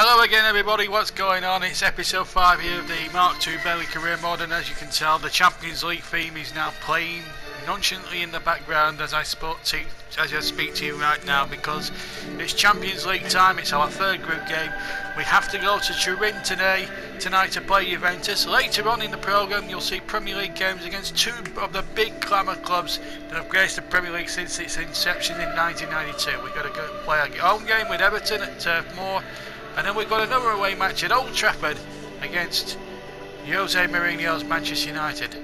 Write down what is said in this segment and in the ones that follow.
Hello again everybody, what's going on? It's episode 5 here of the Mark II Burnley Career Mode, and as you can tell the Champions League theme is now playing nonchalantly in the background as I speak to you right now, because it's Champions League time. It's our third group game. We have to go to Turin tonight to play Juventus. Later on in the programme you'll see Premier League games against two of the big glamour clubs that have graced the Premier League since its inception in 1992. We've got to go play our home game with Everton at Turf Moor, and then we've got another away match at Old Trafford against Jose Mourinho's Manchester United.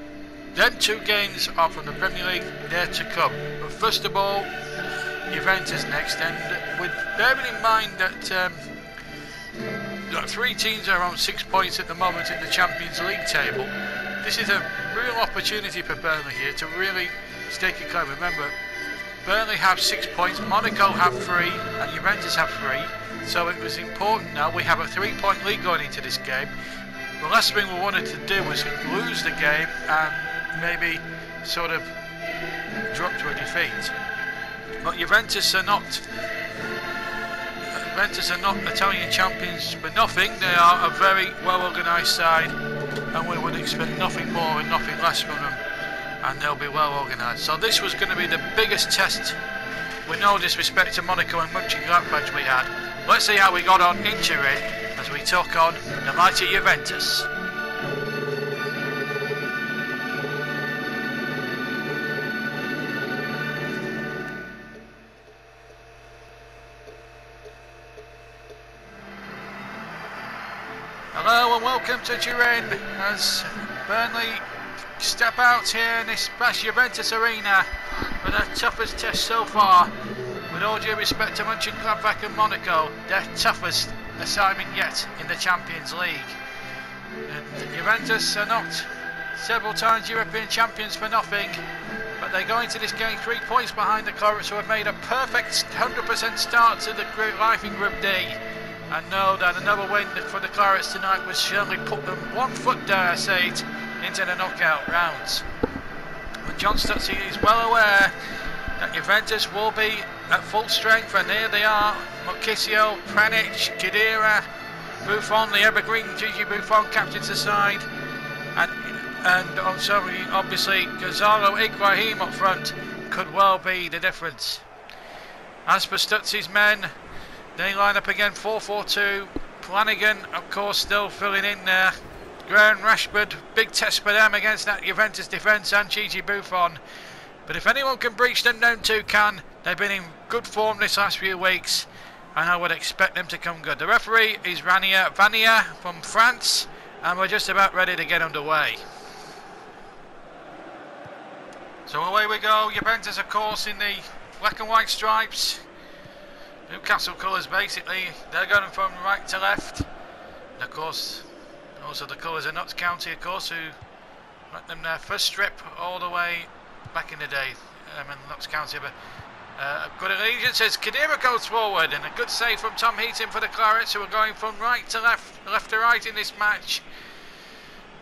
Them two games are from the Premier League, they're to come. But first of all, Juventus next, and with bearing in mind that three teams are on 6 points at the moment in the Champions League table, this is a real opportunity for Burnley here to really stake a claim. Remember, Burnley have 6 points, Monaco have 3, and Juventus have 3. So it was important now. We have a 3-point lead going into this game. The last thing we wanted to do was lose the game and maybe sort of drop to a defeat. But Juventus are not Italian champions for nothing. They are a very well organised side, and we would expect nothing more and nothing less from them, and they'll be well organised. So this was going to be the biggest test, with no disrespect to Monaco and Mönchengladbach we had. Let's see how we got on in Turin as we took on the mighty Juventus. Hello and welcome to Turin as Burnley step out here in this vast Juventus arena for their toughest test so far. With all due respect to Mönchengladbach and Monaco, their toughest assignment yet in the Champions League. And Juventus are not several times European champions for nothing, but they go into this game 3 points behind the Clarets, who have made a perfect 100% start to the life in Group D, and know that another win for the Clarets tonight would certainly put them 1 foot, dare I say it, into the knockout rounds. But John Stutzy is well aware that Juventus will be at full strength, and here they are: Marchisio, Pjanic, Khedira, Buffon, the evergreen Gigi Buffon captains the side, and also obviously Gonzalo Higuain up front could well be the difference. As for Stutzy's men, they line up again 4-4-2. Flanagan, of course, still filling in there. Graham Rashford, big test for them against that Juventus defence, and Gigi Buffon. But if anyone can breach them, them two can. They've been in good form this last few weeks, and I would expect them to come good. The referee is Vania from France, and we're just about ready to get underway. So away we go. Juventus, of course, in the black and white stripes. Newcastle colours, basically. They're going from right to left. And of course, also the colours of Notts County, of course, who let them their first strip all the way back in the day. In Notts County, but good allegiances. Khedira goes forward, and a good save from Tom Heaton for the Clarets, who are going from right to left, left to right in this match.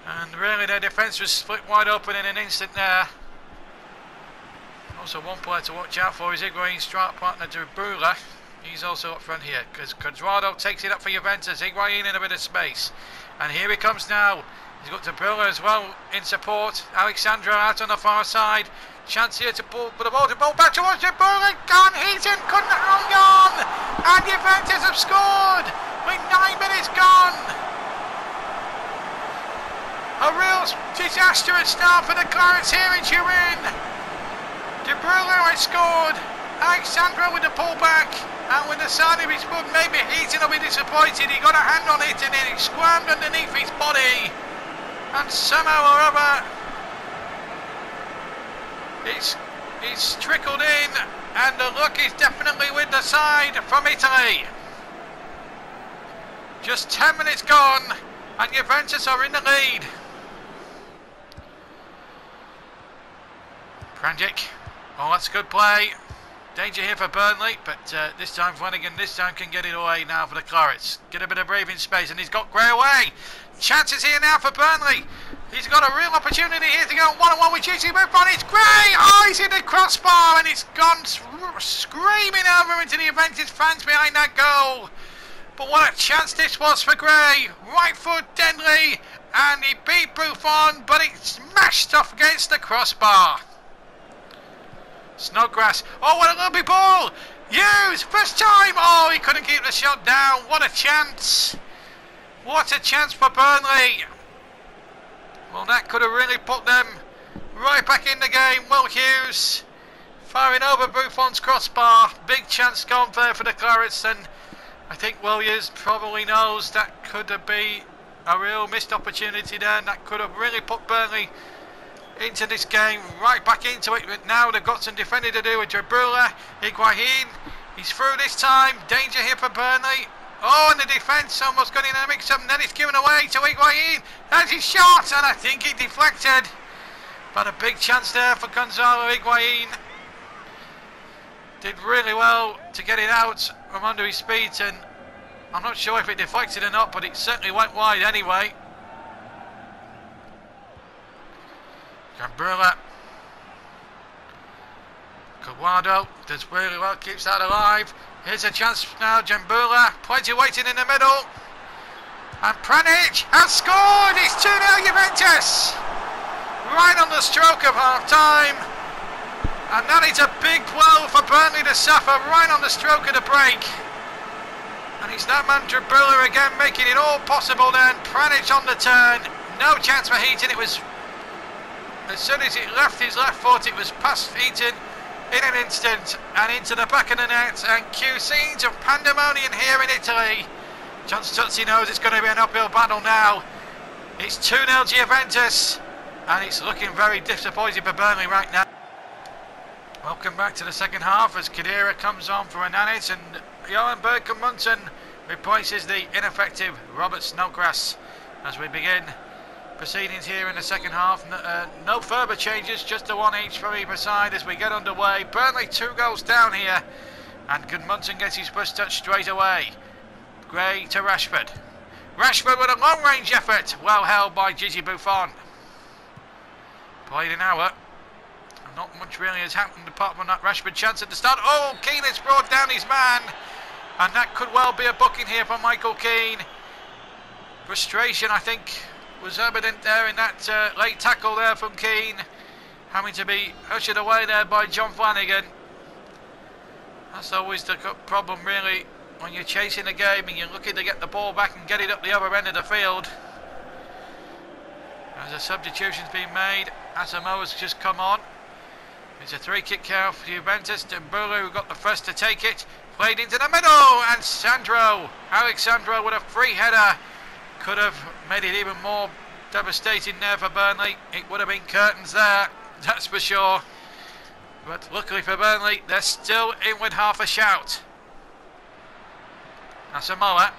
And really their defence was split wide open in an instant there. Also one player to watch out for is Higuain's strike partner Brula. He's also up front here, because Quadrado takes it up for Juventus. Higuain in a bit of space, and here he comes now. He's got Brula as well in support. Alexandra out on the far side. Chance here to pull the ball back towards Brula. Gone. Heaton couldn't hang on, and Juventus have scored with 9 minutes gone. A real disastrous start for the Clarets here in Turin. De Bruyne has scored. Alexandra with the pullback, and with the side of his foot, maybe Heaton will be disappointed. He got a hand on it, and then it squirmed underneath his body, and somehow or other it's trickled in, and the luck is definitely with the side from Italy. Just 10 minutes gone, and Juventus are in the lead. Pjanic, oh, that's good play. Danger here for Burnley, but this time Flanagan can get it away now for the Clarets. Get a bit of breathing space, and he's got Gray away. Chances here now for Burnley. He's got a real opportunity here to go one-on-one with Gigi Buffon. It's Gray! Oh, he's hit the crossbar, and it's gone screaming over into the Juventus fans behind that goal. But what a chance this was for Gray. Right foot Denley, and he beat Buffon, but it smashed off against the crossbar. Snodgrass. Oh, what a lovely ball. Hughes, first time. Oh, he couldn't keep the shot down. What a chance. What a chance for Burnley. Well, that could have really put them right back in the game. Will Hughes firing over Buffon's crossbar. Big chance gone there for the Clarets, and I think Will Hughes probably knows that could have been a real missed opportunity there. That could have really put Burnley into this game, right back into it. But now they've got some defending to do with Jabula. Higuain, he's through this time. Danger here for Burnley. Oh, and the defence almost got in a mix-up, and then it's given away to Higuain. That's his shot, and I think he deflected. But a big chance there for Gonzalo Higuain. Did really well to get it out from under his feet, and I'm not sure if it deflected or not, but it certainly went wide anyway. Jambula. Kawado does really well, keeps that alive. Here's a chance now, Jambula, plenty waiting in the middle. And Pranic has scored! It's 2-0 Juventus! Right on the stroke of half-time. And that is a big blow for Burnley to suffer right on the stroke of the break. And it's that man Jambula again making it all possible then. Pranic on the turn, no chance for Heaton. It was, as soon as it left his left foot, it was past Heaton in an instant and into the back of the net, and cue scenes of pandemonium here in Italy. John Stutzy knows it's going to be an uphill battle now. It's 2-0 Juventus, and it's looking very disappointing for Burnley right now. Welcome back to the second half as Khedira comes on for Hernandez, and Johan Bergkamp-Munson replaces the ineffective Robert Snodgrass as we begin proceedings here in the second half. No further changes, just the one each for either side as we get underway. Burnley 2 goals down here, and Gudmundsson gets his first touch straight away. Gray to Rashford. Rashford with a long range effort, well held by Gigi Buffon. Played an hour, and not much really has happened apart from that Rashford chance at the start. Oh, Keane has brought down his man, and that could well be a booking here for Michael Keane. Frustration, I think, was evident there in that late tackle there from Keane, having to be ushered away there by John Flanagan. That's always the problem really when you're chasing a game and you're looking to get the ball back and get it up the other end of the field. As a substitution's been made, Asamoah's just come on. It's a 3-kick count for Juventus. Dembulu, who got the first to take it, played into the middle, and Alex Sandro with a free header could have made it even more devastating there for Burnley. It would have been curtains there, that's for sure. But luckily for Burnley, they're still in with half a shout. Asamoah.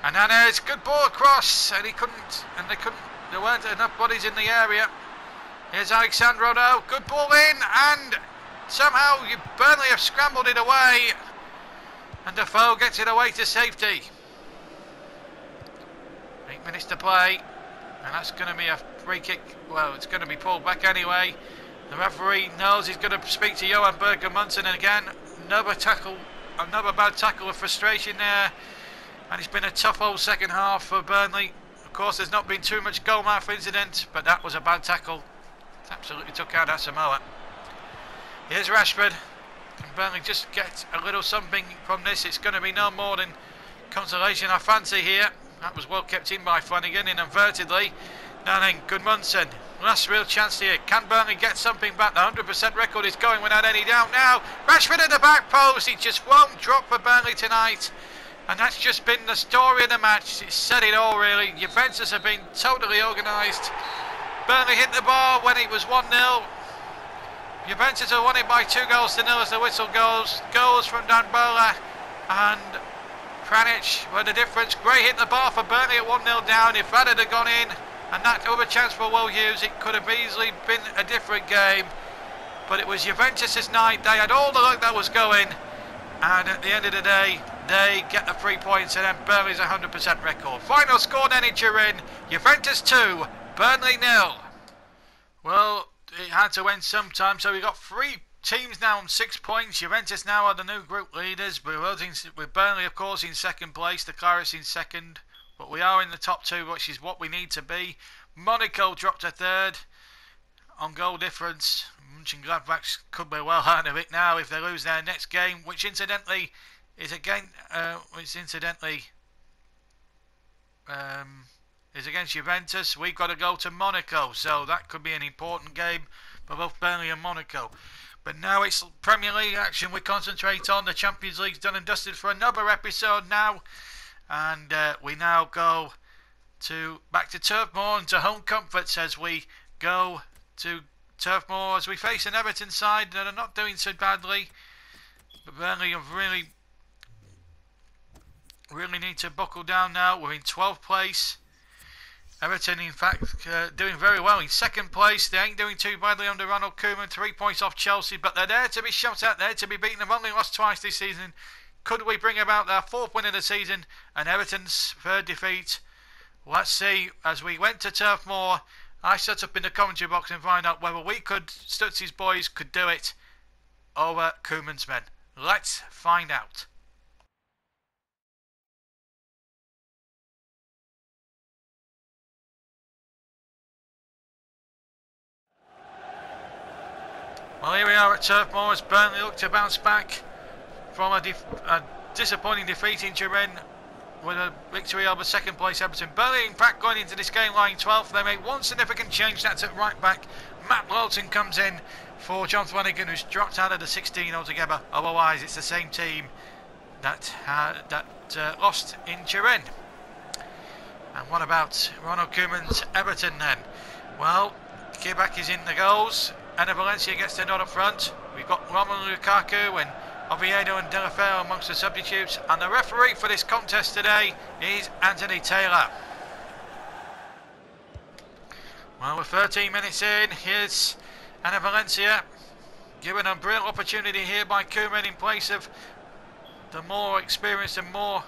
And Hernandez, good ball across, and there weren't enough bodies in the area. Here's Alexandro now, good ball in, and somehow Burnley have scrambled it away, and Defoe gets it away to safety. 8 minutes to play, and that's going to be a free kick. Well, it's going to be pulled back anyway. The referee knows he's going to speak to Johan Bergkamp-Munson, and again, another bad tackle of frustration there. And it's been a tough old second half for Burnley. Of course, there's not been too much goal mouth incident, but that was a bad tackle. It absolutely took out Asamoah. Here's Rashford. Can Burnley just get a little something from this? It's going to be no more than consolation, I fancy, here. That was well kept in by Flanagan inadvertently. Now then, Gudmundsson. Last real chance here. Can Burnley get something back? The 100% record is going without any doubt now. Rashford at the back post. It just won't drop for Burnley tonight. And that's just been the story of the match. It's said it all, really. Juventus have been totally organised. Burnley hit the bar when it was 1-0. Juventus have won it by 2 goals to 0 as the whistle goes. Goals from Danbola and Pranic were the difference. Gray hit the bar for Burnley at 1-0 down. If that had gone in, and that other chance for Will Hughes, it could have easily been a different game. But it was Juventus' night. They had all the luck that was going, and at the end of the day, they get the 3 points, and then Burnley's 100% record. Final score then in Turin: Juventus 2, Burnley 0. Well, it had to end sometime, so we got 3 teams now on 6 points. Juventus now are the new group leaders. We're with Burnley, of course, in second place. The Claris in second. But we are in the top 2, which is what we need to be. Monaco dropped to third on goal difference. Mönchengladbach could be well out of it now if they lose their next game, which incidentally is against Juventus. We've got to go to Monaco, so that could be an important game for both Burnley and Monaco. But now it's Premier League action. We concentrate on the Champions League's done and dusted for another episode now, and we now go back to Turf Moor and to home comforts as we go to Turf Moor as we face an Everton side that are not doing so badly, but Burnley have really need to buckle down now. We're in 12th place. Everton, in fact, doing very well in second place. They ain't doing too badly under Ronald Koeman. 3 points off Chelsea, but they're there to be shot at, there to be beaten. They've only lost twice this season. Could we bring about their 4th win of the season and Everton's 3rd defeat? Let's see. As we went to Turf Moor, I sat up in the commentary box and find out whether Stutzy's boys could do it over Koeman's men. Let's find out. Well, here we are at Turf Moor as Burnley look to bounce back from a disappointing defeat in Turin with a victory over second place Everton. Burnley, in fact, going into this game lying 12th. They make one significant change, that's at right back. Matt Lowton comes in for John Flanagan, who's dropped out of the 16 altogether. Otherwise, it's the same team that lost in Turin. And what about Ronald Koeman's Everton then? Well, Kibak is in the goals. Enner Valencia gets the nod up front. We've got Romelu Lukaku and Oviedo and De La Feu amongst the substitutes. And the referee for this contest today is Anthony Taylor. Well, we're 13 minutes in. Here's Enner Valencia, given a brilliant opportunity here by Koeman in place of the more experienced and more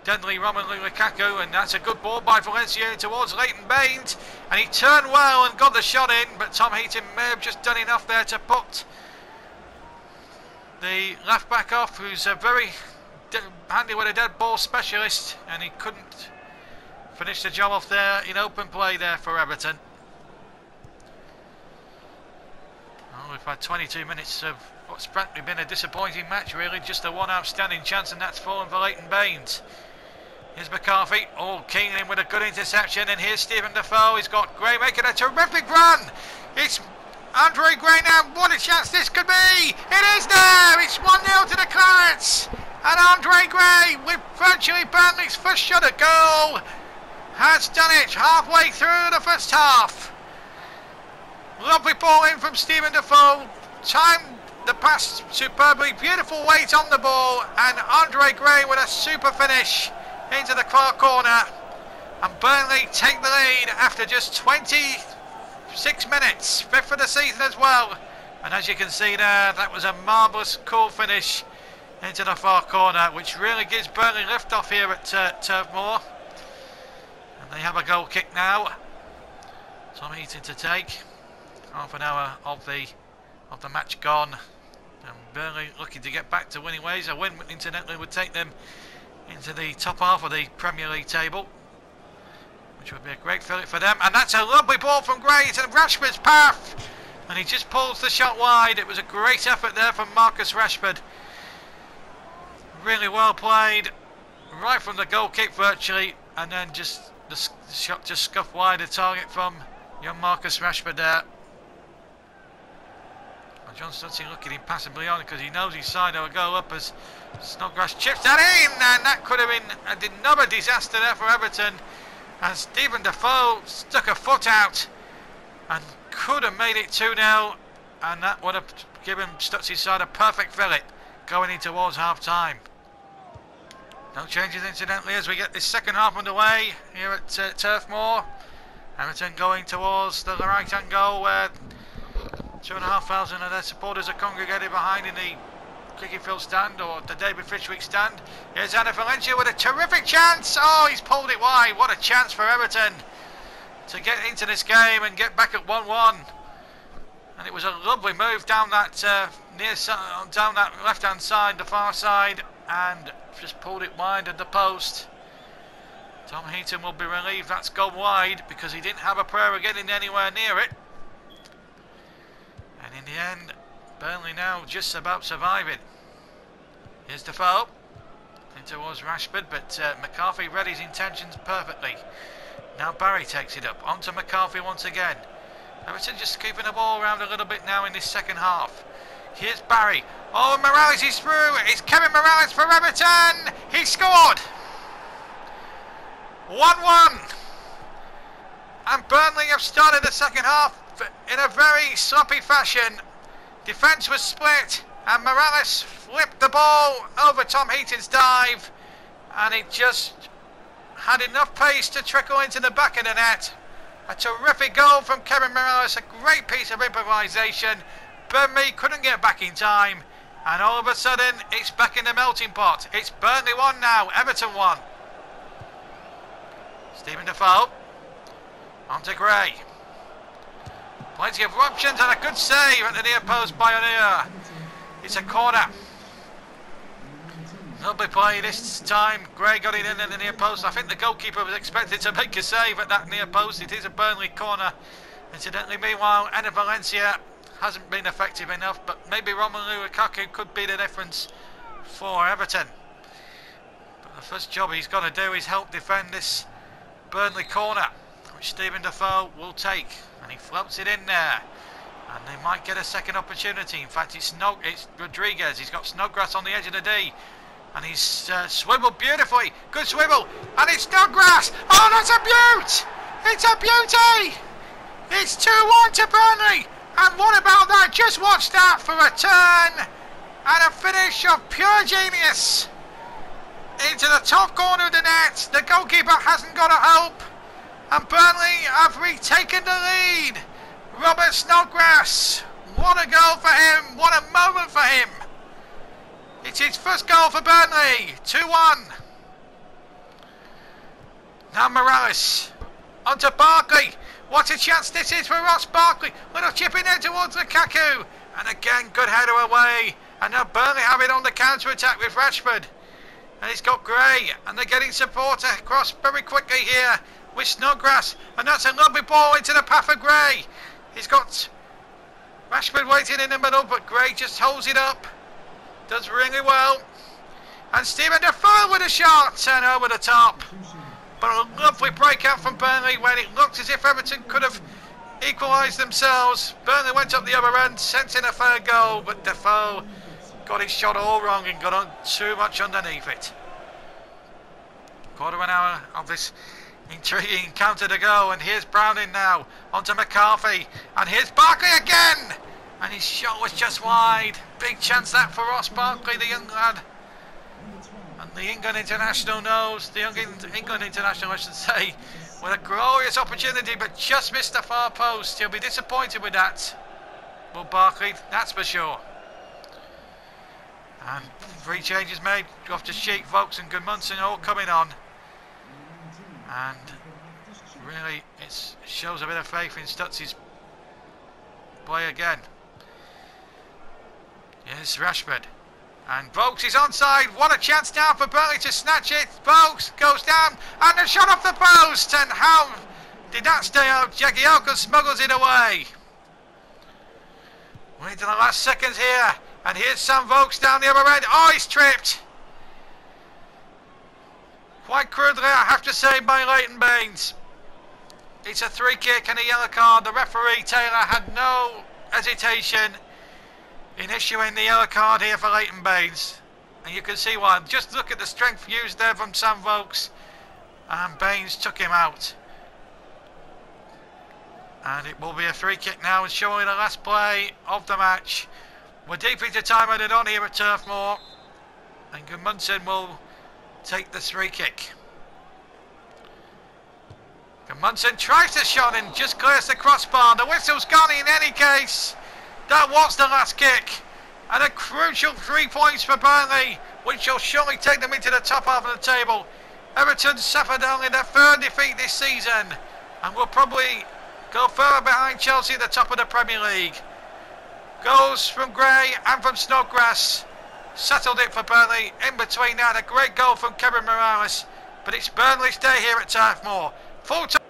deadly Romelu Lukaku, and that's a good ball by Valencia towards Leighton Baines, and he turned well and got the shot in, but Tom Heaton may have just done enough there to put the left back off, who's a very handy with a dead ball specialist, and he couldn't finish the job off there in open play there for Everton. Well, we've had 22 minutes of what's frankly been a disappointing match really, just the one outstanding chance, and that's fallen for Leighton Baines. Here's McCarthy, keen in with a good interception, and here's Stephen Defoe. He's got Gray making a terrific run. It's Andre Gray now. What a chance this could be. It is there. It's 1-0 to the Clarets. And Andre Gray, with virtually Burnley's first shot at goal, has done it halfway through the first half. Lovely ball in from Stephen Defoe. Timed the pass superbly. Beautiful weight on the ball. And Andre Gray with a super finish into the far corner, and Burnley take the lead after just 26 minutes, 5th of the season as well. And as you can see there, that was a marvellous cool finish into the far corner, which really gives Burnley lift off here at Turf Moor. And they have a goal kick now. Tom Heaton to take. Half an hour of the match gone, and Burnley looking to get back to winning ways. A win incidentally would take them into the top half of the Premier League table, which would be a great fillet for them. And that's a lovely ball from Gray to Rashford's path, and he just pulls the shot wide. It was a great effort there from Marcus Rashford. Really well played, right from the goal kick virtually, and then just the shot just scuffed wide, the target from young Marcus Rashford there. John Stutzing looking impassively on because he knows his side will go up as Snodgrass chips that in, and that could have been another disaster there for Everton, as Stephen Defoe stuck a foot out and could have made it 2-0, and that would have given Stutzy's side a perfect fillet going in towards half time. No changes incidentally as we get this second half underway here at Turf Moor. Everton going towards the right hand goal where 2,500 of their supporters are congregated behind in the Cricketfield stand, or the David Fishwick stand. Here's Enner Valencia with a terrific chance. Oh, he's pulled it wide. What a chance for Everton to get into this game and get back at 1-1. And it was a lovely move down that down that left-hand side, the far side, and just pulled it wide at the post. Tom Heaton will be relieved that's gone wide because he didn't have a prayer of getting anywhere near it. And in the end, Burnley now just about surviving. Here's Defoe in towards Rashford, but McCarthy read his intentions perfectly. Now Barry takes it up onto McCarthy once again. Everton just keeping the ball around a little bit now in this second half. Here's Barry. Oh, Morales is through. It's Kevin Morales for Everton. He scored. 1-1. And Burnley have started the second half in a very sloppy fashion. Defence was split and Morales flipped the ball over Tom Heaton's dive, and it just had enough pace to trickle into the back of the net. A terrific goal from Kevin Morales, a great piece of improvisation. Burnley couldn't get back in time, and all of a sudden it's back in the melting pot. It's Burnley 1 now, Everton 1. Stephen Defoe on to Gray. Plenty of options and a good save at the near post by O'Neill. It's a corner. Lovely play this time. Gray got it in at the near post. I think the goalkeeper was expected to make a save at that near post. It is a Burnley corner. Incidentally, meanwhile, Enner Valencia hasn't been effective enough, but maybe Romelu Lukaku could be the difference for Everton. But the first job he's got to do is help defend this Burnley corner, which Stephen Defoe will take, and he floats it in there. And they might get a second opportunity. In fact, it's Rodriguez. He's got Snodgrass on the edge of the D. And he's swiveled beautifully. Good swivel. And it's Snodgrass. Oh, that's a beaut! It's a beauty! It's 2-1 to Burnley. And what about that? Just watch that for a turn. And a finish of pure genius. Into the top corner of the net. The goalkeeper hasn't got a help. And Burnley have retaken the lead. Robert Snodgrass. What a goal for him. What a moment for him. It's his first goal for Burnley. 2-1. Now Morales. On to Barkley. What a chance this is for Ross Barkley. Little chip in there towards Lukaku. And again, good header away. And now Burnley have it on the counter-attack with Rashford. And he's got Gray. And they're getting support across very quickly here with Snodgrass. And that's a lovely ball into the path of Gray. He's got Rashford waiting in the middle, but Gray just holds it up. Does really well. And Stephen Defoe with a shot. Turn over the top. But a lovely breakout from Burnley when it looked as if Everton could have equalised themselves. Burnley went up the other end, sent in a third goal, but Defoe got his shot all wrong and got on too much underneath it. Quarter of an hour of this intriguing encounter to go, and here's Browning now onto McCarthy, and here's Barkley again, and his shot was just wide. Big chance that for Ross Barkley, the young lad. And the England international knows, the young England international I should say, with a glorious opportunity but just missed the far post. He'll be disappointed with that. Well, Barkley, that's for sure. And 3 changes made off to Sheik, Vokes and Gudmundsson all coming on. And really it shows a bit of faith in Stutzy's play again. Here's Rashford. And Vokes is onside. What a chance now for Burnley to snatch it. Vokes goes down and a shot off the post. And how did that stay out? Jagielka smuggles it away. We're into the last seconds here. And here's Sam Vokes down the other end. Oh, he's tripped. Quite crudely, I have to say, by Leighton Baines. It's a 3 kick and a yellow card. The referee, Taylor, had no hesitation in issuing the yellow card here for Leighton Baines. And you can see why. Just look at the strength used there from Sam Vokes. And Baines took him out. And it will be a free kick now, and showing the last play of the match. We're deep into time added on here at Turf Moor. And Gudmundsson will take the free kick. Gudmundsson tries the shot and just clears the crossbar. The whistle's gone in any case. That was the last kick. And a crucial 3 points for Burnley, which will surely take them into the top half of the table. Everton suffered only their 3rd defeat this season and will probably go further behind Chelsea at the top of the Premier League. Goals from Gray and from Snodgrass settled it for Burnley. In between that, a great goal from Kevin Morales. But it's Burnley's day here at Turf Moor. Full time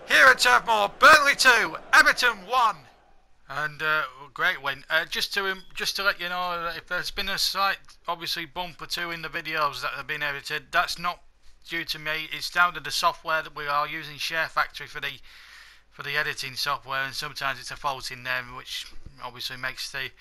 here at Turf Moor. Burnley 2, Everton 1. And great win. Just to let you know, if there's been a slight, obviously, bump or two in the videos that have been edited, that's not due to me. It's down to the software that we are using, Share Factory, for the editing software, and sometimes it's a fault in there, which obviously makes it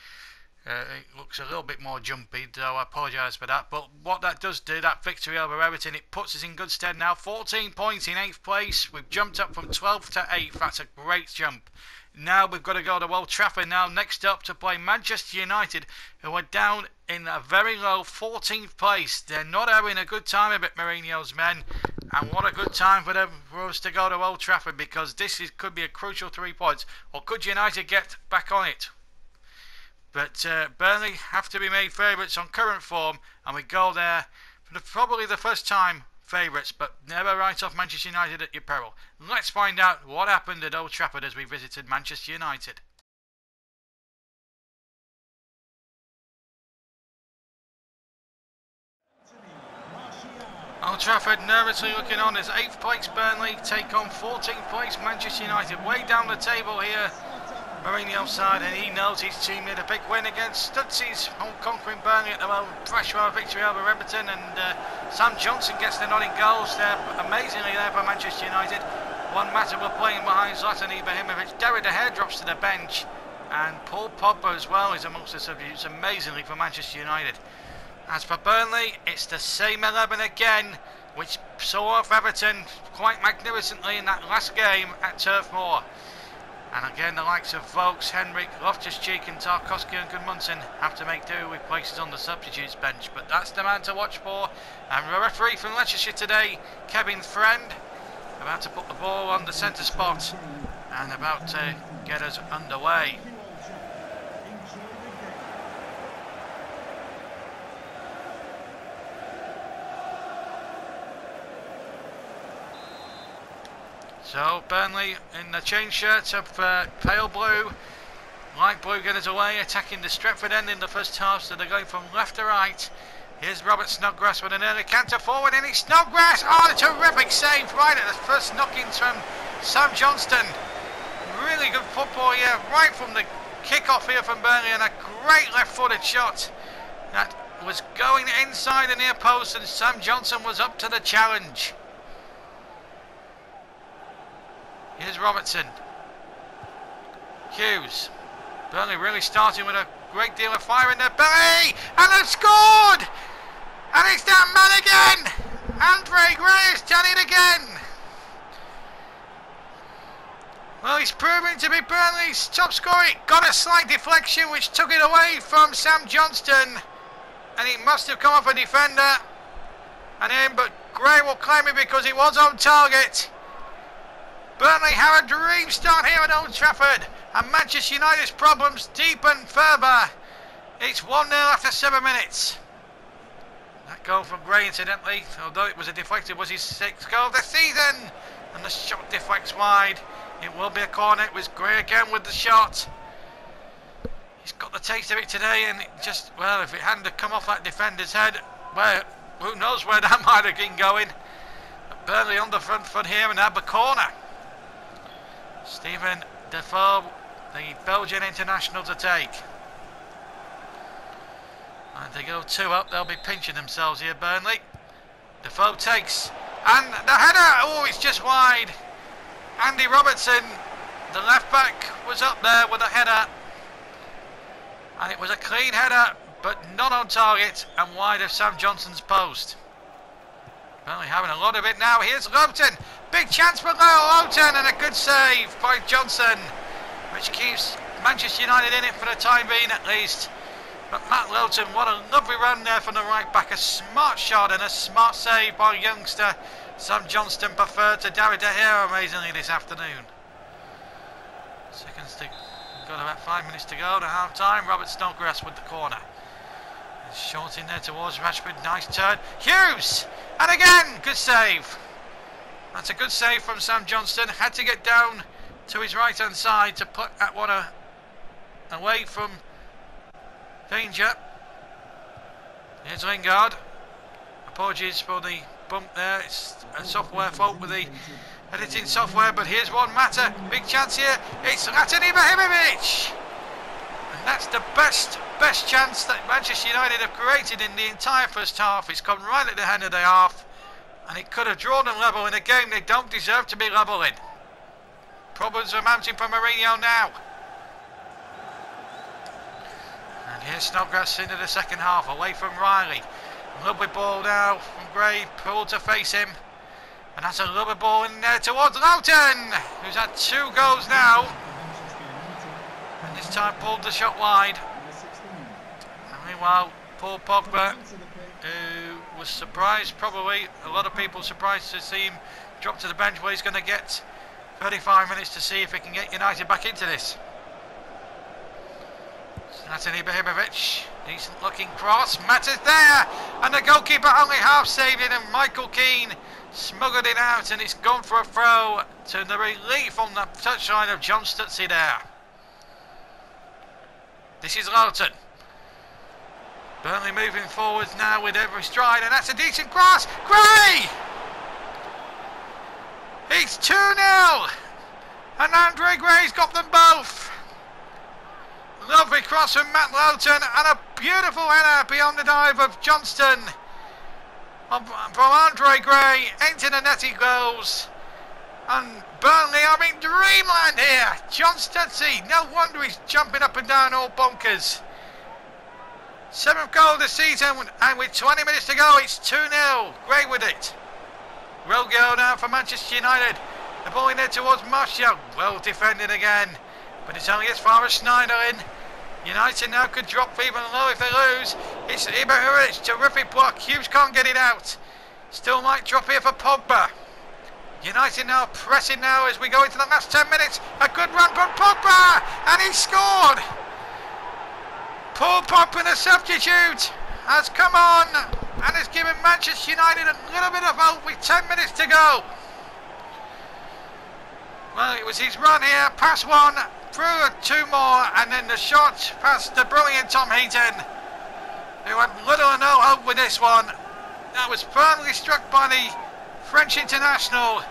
looks a little bit more jumpy, so I apologise for that. But what that does do, that victory over Everton, it puts us in good stead now. 14 points in 8th place. We've jumped up from 12th to 8th. That's a great jump. Now we've got to go to Old Trafford now, next up, to play Manchester United, who are down in a very low 14th place. They're not having a good time of it, Mourinho's men. And what a good time for us to go to Old Trafford, because could be a crucial 3 points. Or could United get back on it? But Burnley have to be made favourites on current form, and we go there for probably the first time favourites, but never write off Manchester United at your peril. Let's find out what happened at Old Trafford as we visited Manchester United. Old Trafford nervously looking on as 8th place Burnley take on 14th place Manchester United. Way down the table here, Mourinho's side, and he knows his team made a big win against Stutsy's conquering Burnley at the moment. Fresh victory over Everton, and Sam Johnson gets the nod in goals there, amazingly there for Manchester United. One matter we're playing behind Zlatan Ibrahimovic. Derry De Gea drops to the bench, and Paul Pogba as well is amongst the substitutes, amazingly for Manchester United. As for Burnley, it's the same 11 again, which saw off Everton quite magnificently in that last game at Turf Moor. And again, the likes of Vokes, Henrik, Loftus-Cheek and Tarkowski and Gudmundsson have to make do with places on the substitutes bench. But that's the man to watch for. And the referee from Leicestershire today, Kevin Friend, about to put the ball on the centre spot and about to get us underway. So Burnley in the change shirts of pale blue, light blue get us away, attacking the Stretford end in the first half, so they're going from left to right. Here's Robert Snodgrass with an early canter forward, and it's Snodgrass! Oh, a terrific save right at the first knockings from Sam Johnston. Really good football here, right from the kick-off here from Burnley, and a great left-footed shot that was going inside the near post, and Sam Johnson was up to the challenge. Here's Robertson. Hughes. Burnley really starting with a great deal of fire in their belly. And they've scored! And it's that man again! Andre Gray has done it again! Well, he's proving to be Burnley's top scorer. It got a slight deflection which took it away from Sam Johnston. And it must have come off a defender and in, but Gray will claim it because it was on target. Burnley have a dream start here at Old Trafford, and Manchester United's problems deepen further. It's 1-0 after 7 minutes. That goal from Gray, incidentally, although it was a deflected, was his 6th goal of the season. And the shot deflects wide. It will be a corner. It was Gray again with the shot. He's got the taste of it today, and it just, well, if it hadn't have come off that defender's head, well, who knows where that might have been going. But Burnley on the front foot here and have a corner. Stephen Defoe, the Belgian international, to take. And they go 2 up, they'll be pinching themselves here, Burnley. Defoe takes, and the header, oh, it's just wide. Andy Robertson, the left back, was up there with a header. And it was a clean header, but not on target, and wide of Sam Johnson's post. Burnley having a lot of it now. Here's Lowton. Big chance for Lowton, and a good save by Johnson, which keeps Manchester United in it for the time being at least. But Matt Lowton, what a lovely run there from the right back. A smart shot and a smart save by youngster Sam Johnston, preferred to Derry De Gea amazingly this afternoon. Seconds to got about 5 minutes to go to half time. Robert Snodgrass with the corner. Short in there towards Rashford, nice turn. Hughes! And again, good save. That's a good save from Sam Johnston. Had to get down to his right hand side to put that one away from Danger. Here's Lingard. Apologies for the bump there. It's a software fault with the editing software, but here's one matter. Big chance here. It's Zlatan Ibrahimovic. And that's the best chance that Manchester United have created in the entire first half. It's come right at the end of the half, and it could have drawn them level in a game they don't deserve to be level in. Problems are mounting for Mourinho now. And here's Snodgrass into the second half, away from Riley. Lovely ball now from Gray, pulled to face him. And that's a lovely ball in there towards Loughton, who's had 2 goals now. And this time pulled the shot wide. And meanwhile, Paul Pogba, who was surprised, probably a lot of people surprised to see him drop to the bench, where he's going to get 35 minutes to see if he can get United back into this. Zlatan Ibrahimovic, decent looking cross, Matters there, and the goalkeeper only half saved it, and Michael Keane smuggled it out, and it's gone for a throw, to the relief on the touchline of John Stutzy there. This is Loughton. Burnley moving forwards now with every stride, and that's a decent cross. Gray! It's 2-0, and Andre Gray's got them both. Lovely cross from Matt Loughton, and a beautiful header beyond the dive of Johnston from Andre Gray into the net he goes. And Burnley are in dreamland here. John Stutzy, no wonder he's jumping up and down all bonkers. 7th goal of the season, and with 20 minutes to go, it's 2-0. Gray with it. Well go now for Manchester United. The ball in there towards Martial. Well defended again, but it's only as far as Schneiderlin. United now could drop even low if they lose. It's Ibrahimovic, terrific block. Hughes can't get it out. Still might drop here for Pogba. United now pressing now as we go into the last 10 minutes. A good run from Pogba, and he scored. Paul Pogba, the substitute, has come on and has given Manchester United a little bit of hope with 10 minutes to go. Well, it was his run here, past one, through 2 more, and then the shot past the brilliant Tom Heaton, who had little or no hope with this one. That was firmly struck by the French international,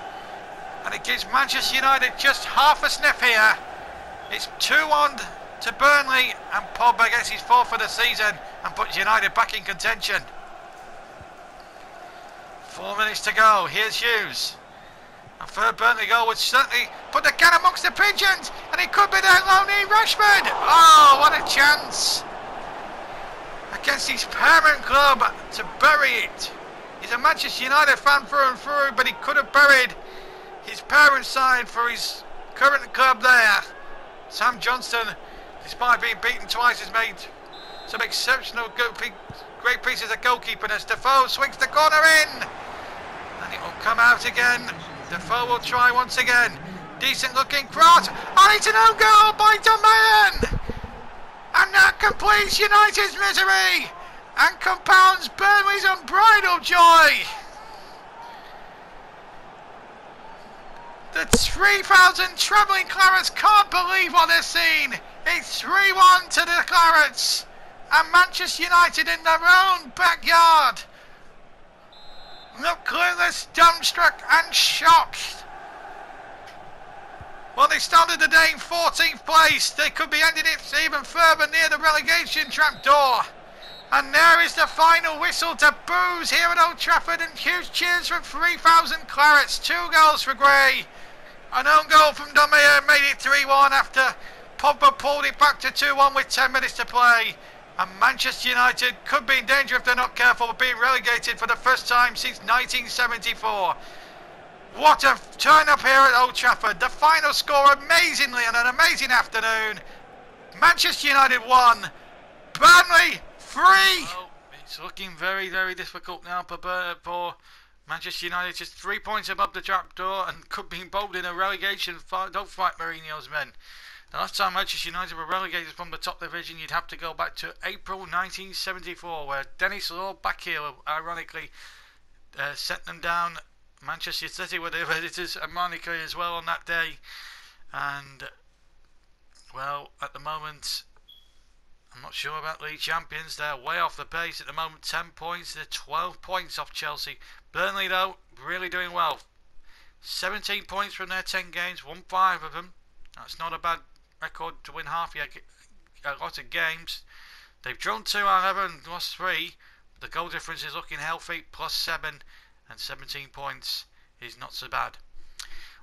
and it gives Manchester United just half a sniff here. It's 2-1 to Burnley, and Pogba gets his 4th for the season and puts United back in contention. 4 minutes to go. Here's Hughes. A third Burnley goal would certainly put the can amongst the pigeons, and it could be there, Loney Rashford. Oh, what a chance against his parent club to bury it. He's a Manchester United fan through and through, but he could have buried his parent side for his current club there. Sam Johnston, despite being beaten twice, has made some exceptional great pieces of goalkeeping as Defoe swings the corner in, and it will come out again. Defoe will try once again. Decent looking cross, and it's an own goal by Domayan, and that completes United's misery and compounds Burnley's unbridled joy. The 3,000 travelling Clarets can't believe what they're seeing. It's 3-1 to the Clarets, and Manchester United in their own backyard look clueless, dumbstruck and shocked. Well, they started the day in 14th place. They could be ending it even further near the relegation trapdoor. And there is the final whistle to booze here at Old Trafford, and huge cheers from 3,000 Clarets. 2 goals for Gray. An own goal from Domayer made it 3-1 after Pogba pulled it back to 2-1 with 10 minutes to play. And Manchester United could be in danger if they're not careful of being relegated for the first time since 1974. What a turn up here at Old Trafford. The final score amazingly on an amazing afternoon. Manchester United 1, Burnley 3. Well, it's looking very, very difficult now for Manchester United. Just 3 points above the trapdoor and could be involved in a relegation fight. Don't fight Mourinho's men. The last time Manchester United were relegated from the top division, you'd have to go back to April 1974, where Dennis Law Backill ironically sent them down. Manchester City were the visitors, ironically as well on that day. And well, at the moment, I'm not sure about league champions. They're way off the pace at the moment. 10 points. They're 12 points off Chelsea. Burnley, though, really doing well. 17 points from their 10 games. Won 5 of them. That's not a bad record to win half a lot of games. They've drawn 2 out of 11 and lost 3. The goal difference is looking healthy. +7 and 17 points is not so bad.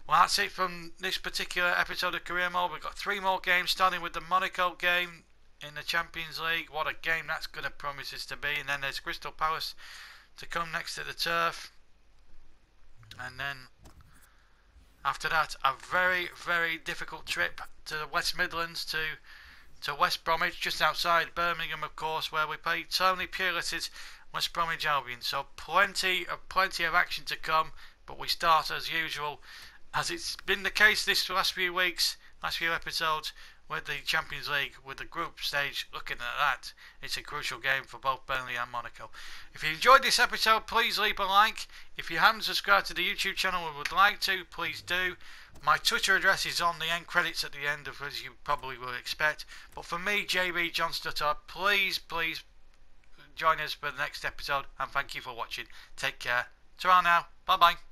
Well, that's it from this particular episode of Career Mode. We've got 3 more games, starting with the Monaco game in the Champions League. What a game that's going to promises to be. And then there's Crystal Palace to come next to the turf. And then after that, a very, very difficult trip to the West Midlands to West Bromwich, just outside Birmingham, of course, where we play Tony Pulis' West Bromwich Albion. So plenty of action to come. But we start as usual, as it's been the case this last few weeks, last few episodes, with the Champions League, with the group stage. Looking at that, it's a crucial game for both Burnley and Monaco. If you enjoyed this episode, please leave a like. If you haven't subscribed to the YouTube channel and would like to, please do. My Twitter address is on the end credits at the end, as you probably will expect. But for me, JB John Stutter, please join us for the next episode, and thank you for watching. Take care. Ta-ra now. Bye bye.